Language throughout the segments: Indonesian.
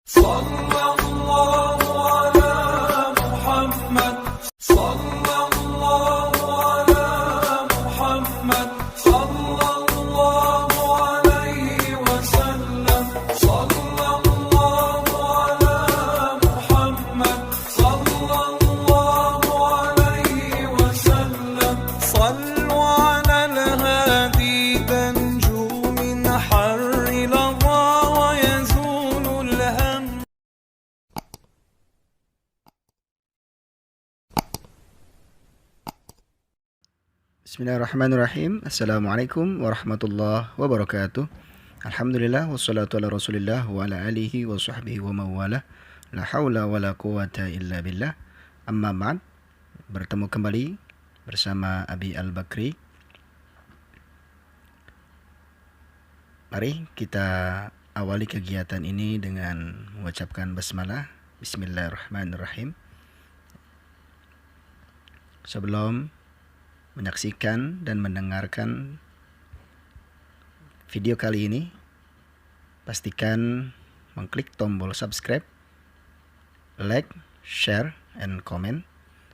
صلى الله على محمد صلى الله على محمد صلى الله عليه وسلم صلى الله على محمد صلى الله عليه وسلم صلوا على الهادي تنجو من حر لظى ويزول الهم. Bismillahirrahmanirrahim. Assalamualaikum warahmatullahi wabarakatuh. Alhamdulillah wassalatu ala rasulillah wa ala alihi wa sahbihi wa mawala. La hawla wa la quwata illa billah. Amma ba'd. Bertemu kembali bersama Abi Al-Bakri. Mari kita awali kegiatan ini dengan mengucapkan basmalah. Bismillahirrahmanirrahim. Sebelum menyaksikan dan mendengarkan video kali ini, pastikan mengklik tombol subscribe, like, share, and comment.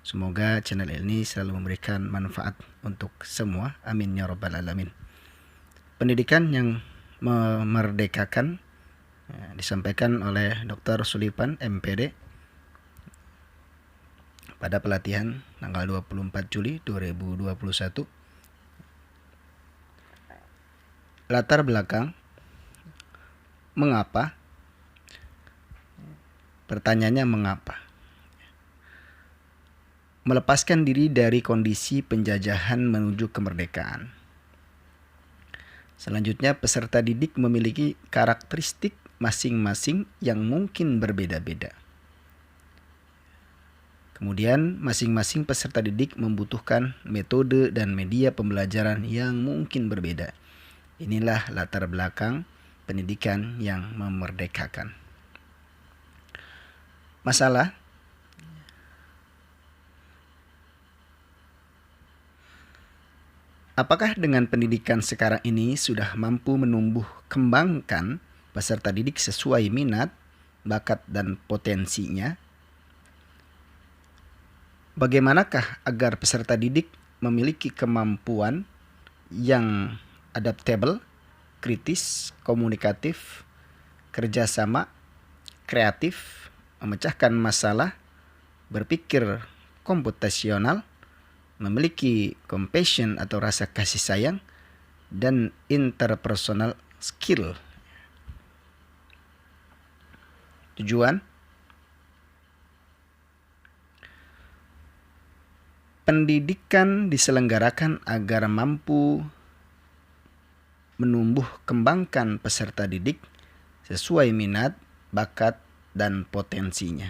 Semoga channel ini selalu memberikan manfaat untuk semua. Amin ya rabbal alamin. Pendidikan yang memerdekakan disampaikan oleh Dr. Sulipan MPD pada pelatihan tanggal 24 Juli 2021. Latar belakang mengapa? Pertanyaannya mengapa? Melepaskan diri dari kondisi penjajahan menuju kemerdekaan. Selanjutnya, peserta didik memiliki karakteristik masing-masing yang mungkin berbeda-beda. Kemudian, masing-masing peserta didik membutuhkan metode dan media pembelajaran yang mungkin berbeda. Inilah latar belakang pendidikan yang memerdekakan. Masalah apakah dengan pendidikan sekarang ini sudah mampu menumbuh kembangkan peserta didik sesuai minat, bakat, dan potensinya? Bagaimanakah agar peserta didik memiliki kemampuan yang adaptable, kritis, komunikatif, kerjasama, kreatif, memecahkan masalah, berpikir komputasional, memiliki compassion atau rasa kasih sayang, dan interpersonal skill. Tujuan pendidikan diselenggarakan agar mampu menumbuh kembangkan peserta didik sesuai minat, bakat, dan potensinya.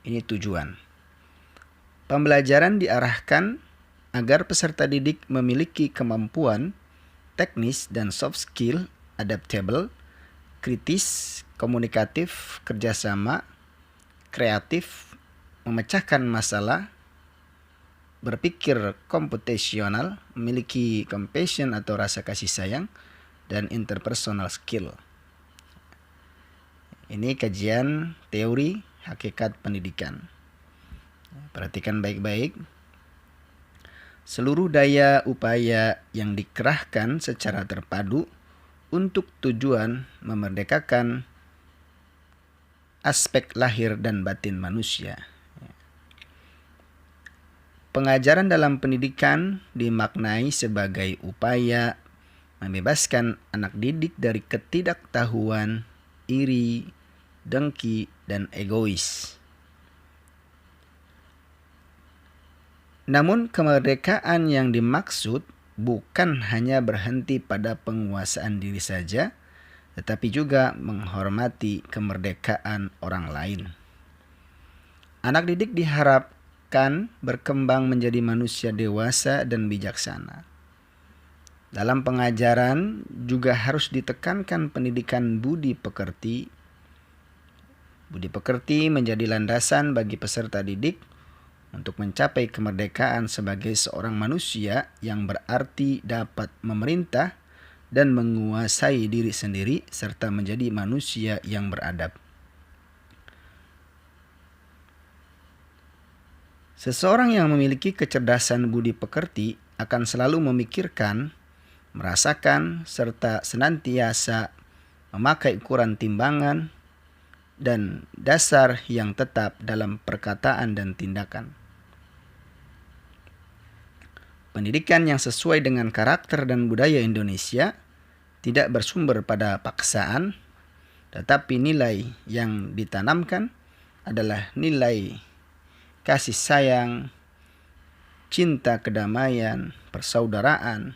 Ini tujuan. Pembelajaran diarahkan agar peserta didik memiliki kemampuan teknis dan soft skill adaptable, kritis, komunikatif, kerjasama, kreatif, memecahkan masalah, berpikir komputasional, memiliki compassion atau rasa kasih sayang, dan interpersonal skill. Ini kajian teori hakikat pendidikan. Perhatikan baik-baik. Seluruh daya upaya yang dikerahkan secara terpadu untuk tujuan memerdekakan aspek lahir dan batin manusia. Pengajaran dalam pendidikan dimaknai sebagai upaya membebaskan anak didik dari ketidaktahuan, iri, dengki, dan egois. Namun kemerdekaan yang dimaksud bukan hanya berhenti pada penguasaan diri saja, tetapi juga menghormati kemerdekaan orang lain. Anak didik diharapkan berkembang menjadi manusia dewasa dan bijaksana. Dalam pengajaran juga harus ditekankan pendidikan budi pekerti. Budi pekerti menjadi landasan bagi peserta didik untuk mencapai kemerdekaan sebagai seorang manusia yang berarti dapat memerintah, dan menguasai diri sendiri serta menjadi manusia yang beradab. Seseorang yang memiliki kecerdasan budi pekerti akan selalu memikirkan, merasakan, serta senantiasa memakai ukuran timbangan dan dasar yang tetap dalam perkataan dan tindakan. Pendidikan yang sesuai dengan karakter dan budaya Indonesia tidak bersumber pada paksaan, tetapi nilai yang ditanamkan adalah nilai kasih sayang, cinta kedamaian, persaudaraan,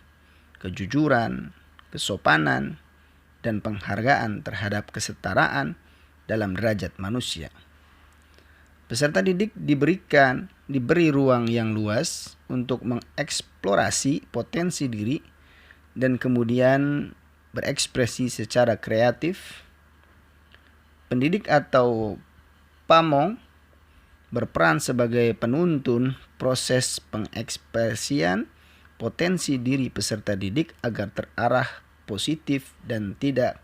kejujuran, kesopanan, dan penghargaan terhadap kesetaraan dalam derajat manusia. Peserta didik diberi ruang yang luas untuk mengeksplorasi potensi diri dan kemudian berekspresi secara kreatif. Pendidik atau pamong berperan sebagai penuntun proses pengekspresian potensi diri peserta didik agar terarah positif dan tidak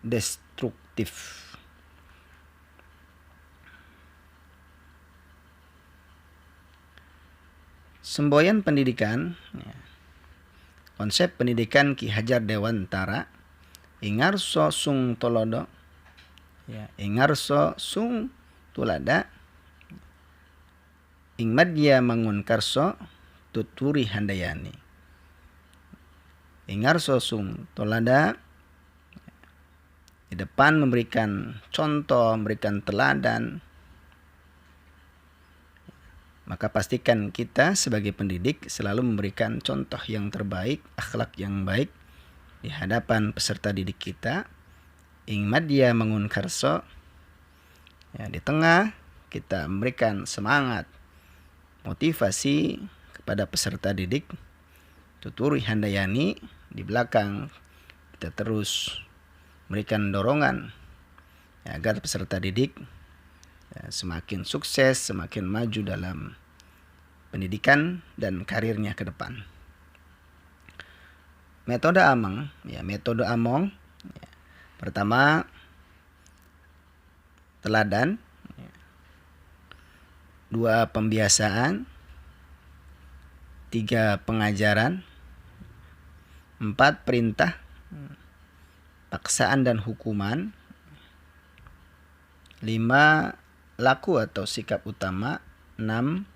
destruktif. Semboyan pendidikan, konsep pendidikan Ki Hajar Dewantara, ingarso sung tolodo, ingarso sung tulada, ing madya mangun karso tuturi handayani. Ingarso sung tolada, di depan memberikan contoh, memberikan teladan. Maka pastikan kita sebagai pendidik selalu memberikan contoh yang terbaik, akhlak yang baik di hadapan peserta didik kita. Ing madya mangun karso, di tengah kita memberikan semangat, motivasi kepada peserta didik. Tuturi handayani, di belakang kita terus memberikan dorongan agar peserta didik semakin sukses, semakin maju dalam pendidikan dan karirnya ke depan. Metode Among, metode Among. Pertama, teladan. 2, pembiasaan. 3, pengajaran. 4, perintah. Paksaan dan hukuman. 5, laku atau sikap utama. 6,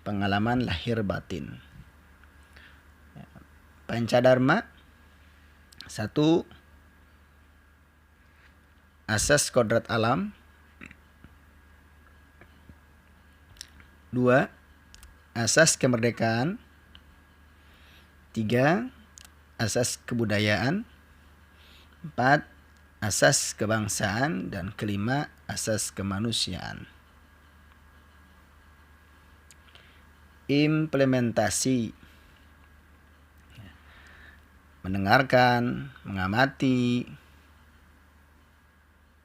pengalaman lahir batin. Pancadharma. 1, asas kodrat alam. 2, asas kemerdekaan. 3, asas kebudayaan. 4, asas kebangsaan. Dan 5, asas kemanusiaan. Implementasi. Mendengarkan, mengamati,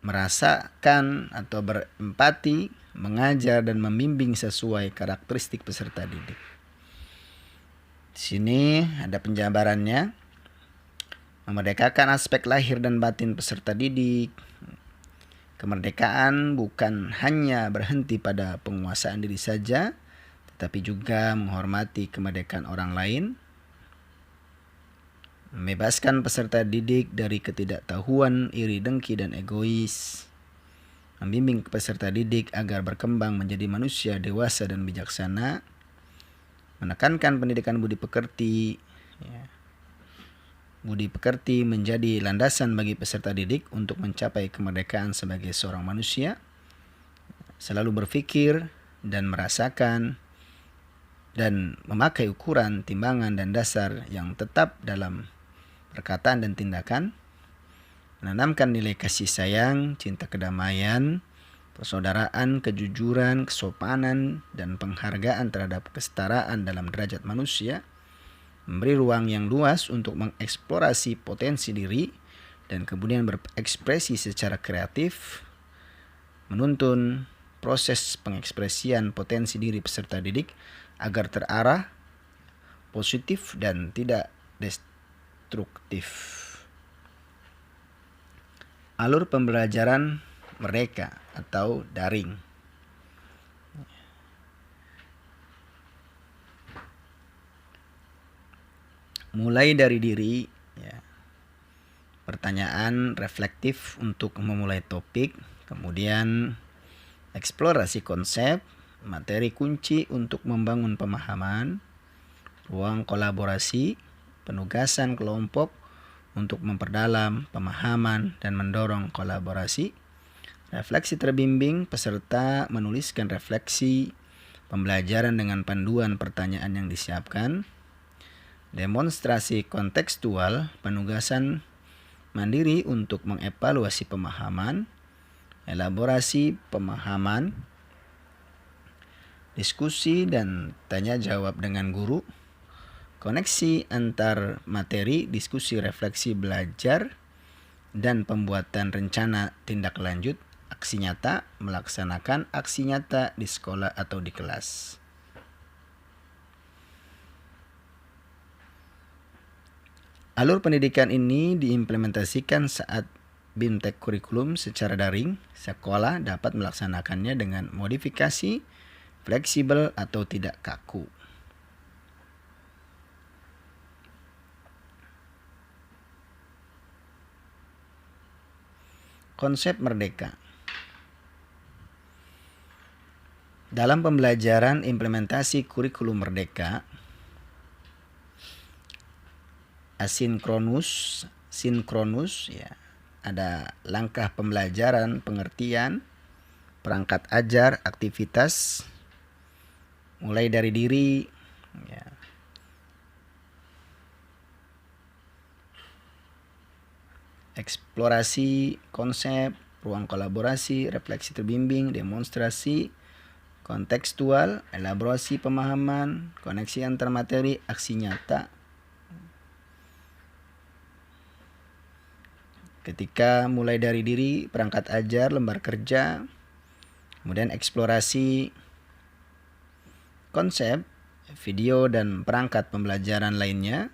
merasakan atau berempati, mengajar dan membimbing sesuai karakteristik peserta didik. Di sini ada penjabarannya. Memerdekakan aspek lahir dan batin peserta didik. Kemerdekaan bukan hanya berhenti pada penguasaan diri saja, tetapi juga menghormati kemerdekaan orang lain. Membebaskan peserta didik dari ketidaktahuan, iri dengki, dan egois. Membimbing peserta didik agar berkembang menjadi manusia dewasa dan bijaksana. Menekankan pendidikan budi pekerti. Budi pekerti menjadi landasan bagi peserta didik untuk mencapai kemerdekaan sebagai seorang manusia. Selalu berpikir dan merasakan dan memakai ukuran, timbangan, dan dasar yang tetap dalam perkataan dan tindakan. Menanamkan nilai kasih sayang, cinta kedamaian, persaudaraan, kejujuran, kesopanan, dan penghargaan terhadap kesetaraan dalam derajat manusia. Memberi ruang yang luas untuk mengeksplorasi potensi diri dan kemudian berekspresi secara kreatif. Menuntun proses pengekspresian potensi diri peserta didik agar terarah, positif, dan tidak instruktif. Alur pembelajaran merdeka atau daring. Mulai dari diri, ya. Pertanyaan reflektif untuk memulai topik, kemudian eksplorasi konsep, materi kunci untuk membangun pemahaman, ruang kolaborasi, penugasan kelompok untuk memperdalam pemahaman dan mendorong kolaborasi, refleksi terbimbing, peserta menuliskan refleksi pembelajaran dengan panduan pertanyaan yang disiapkan, demonstrasi kontekstual, penugasan mandiri untuk mengevaluasi pemahaman, elaborasi pemahaman, diskusi dan tanya jawab dengan guru, koneksi antar materi, diskusi refleksi belajar, dan pembuatan rencana tindak lanjut, aksi nyata, melaksanakan aksi nyata di sekolah atau di kelas. Alur pendidikan ini diimplementasikan saat BIMTEK kurikulum secara daring. Sekolah dapat melaksanakannya dengan modifikasi, fleksibel atau tidak kaku. Konsep merdeka. Dalam pembelajaran implementasi kurikulum merdeka, asinkronus, sinkronus, ya, ada langkah pembelajaran, pengertian, perangkat ajar, aktivitas, mulai dari diri, ya. Eksplorasi konsep, ruang kolaborasi, refleksi terbimbing, demonstrasi kontekstual, elaborasi pemahaman, koneksi antar materi, aksi nyata. Ketika mulai dari diri, perangkat ajar, lembar kerja, kemudian eksplorasi konsep, video dan perangkat pembelajaran lainnya,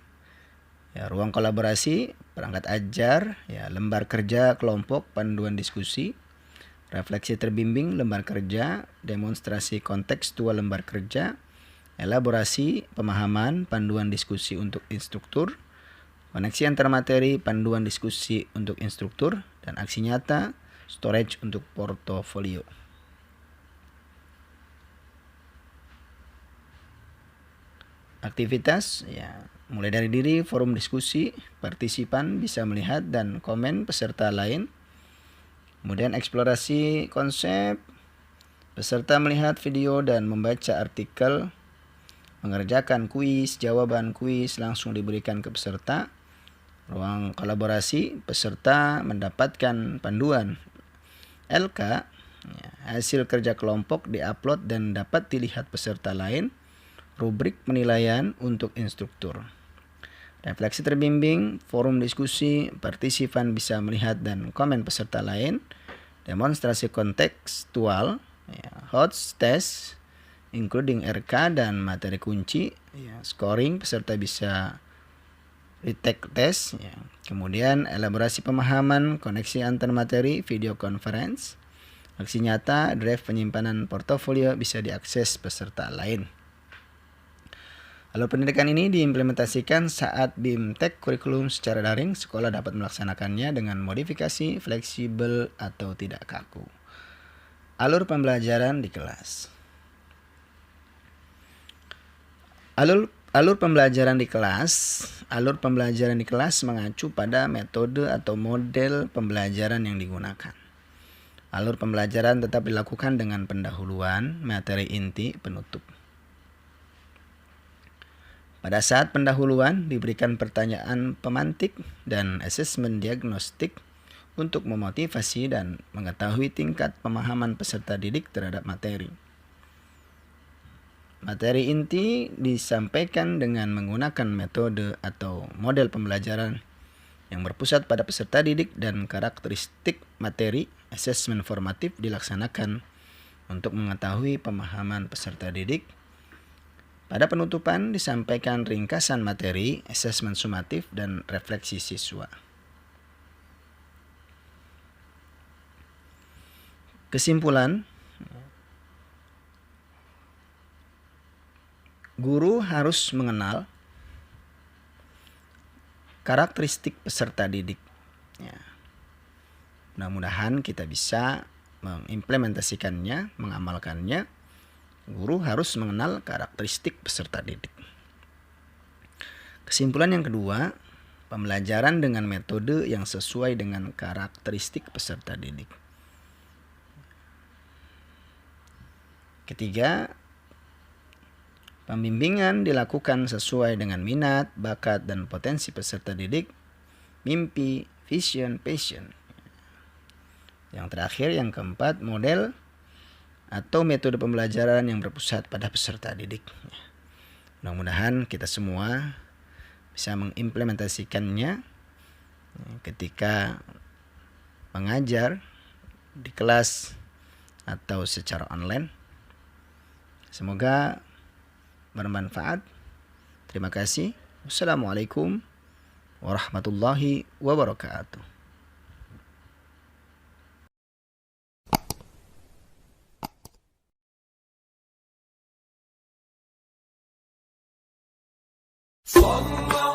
ya, ruang kolaborasi, perangkat ajar, ya, lembar kerja kelompok, panduan diskusi, refleksi terbimbing, lembar kerja, demonstrasi kontekstual lembar kerja, elaborasi pemahaman, panduan diskusi untuk instruktur, koneksi antar materi, panduan diskusi untuk instruktur, dan aksi nyata, storage untuk portofolio. Aktivitas, ya, mulai dari diri, forum diskusi, partisipan bisa melihat dan komen peserta lain. Kemudian eksplorasi konsep, peserta melihat video dan membaca artikel, mengerjakan kuis, jawaban kuis langsung diberikan ke peserta. Ruang kolaborasi, peserta mendapatkan panduan LK, ya, hasil kerja kelompok diupload dan dapat dilihat peserta lain. Rubrik penilaian untuk instruktur. Refleksi terbimbing, forum diskusi, partisipan bisa melihat dan komen peserta lain. Demonstrasi kontekstual, ya, HOTS test, including RK dan materi kunci, ya, scoring, peserta bisa retake test, ya. Kemudian elaborasi pemahaman, koneksi antar materi, video conference, aksi nyata, drive penyimpanan portofolio bisa diakses peserta lain. Alur pendidikan ini diimplementasikan saat BIMTEK kurikulum secara daring. Sekolah dapat melaksanakannya dengan modifikasi, fleksibel atau tidak kaku. Alur pembelajaran di kelas. Alur pembelajaran di kelas mengacu pada metode atau model pembelajaran yang digunakan. Alur pembelajaran tetap dilakukan dengan pendahuluan, materi inti, penutup. Pada saat pendahuluan diberikan pertanyaan pemantik dan asesmen diagnostik untuk memotivasi dan mengetahui tingkat pemahaman peserta didik terhadap materi. Materi inti disampaikan dengan menggunakan metode atau model pembelajaran yang berpusat pada peserta didik dan karakteristik materi. Asesmen formatif dilaksanakan untuk mengetahui pemahaman peserta didik. Pada penutupan disampaikan ringkasan materi, asesmen sumatif, dan refleksi siswa. Kesimpulan, guru harus mengenal karakteristik peserta didik. Ya. Mudah-mudahan kita bisa mengimplementasikannya, mengamalkannya. Guru harus mengenal karakteristik peserta didik. Kesimpulan yang kedua, pembelajaran dengan metode yang sesuai dengan karakteristik peserta didik. Ketiga, pembimbingan dilakukan sesuai dengan minat, bakat, dan potensi peserta didik, mimpi, vision, passion. Yang terakhir, yang keempat, model atau metode pembelajaran yang berpusat pada peserta didik. Mudah-mudahan kita semua bisa mengimplementasikannya ketika mengajar di kelas atau secara online. Semoga bermanfaat. Terima kasih. Wassalamualaikum warahmatullahi wabarakatuh. صلى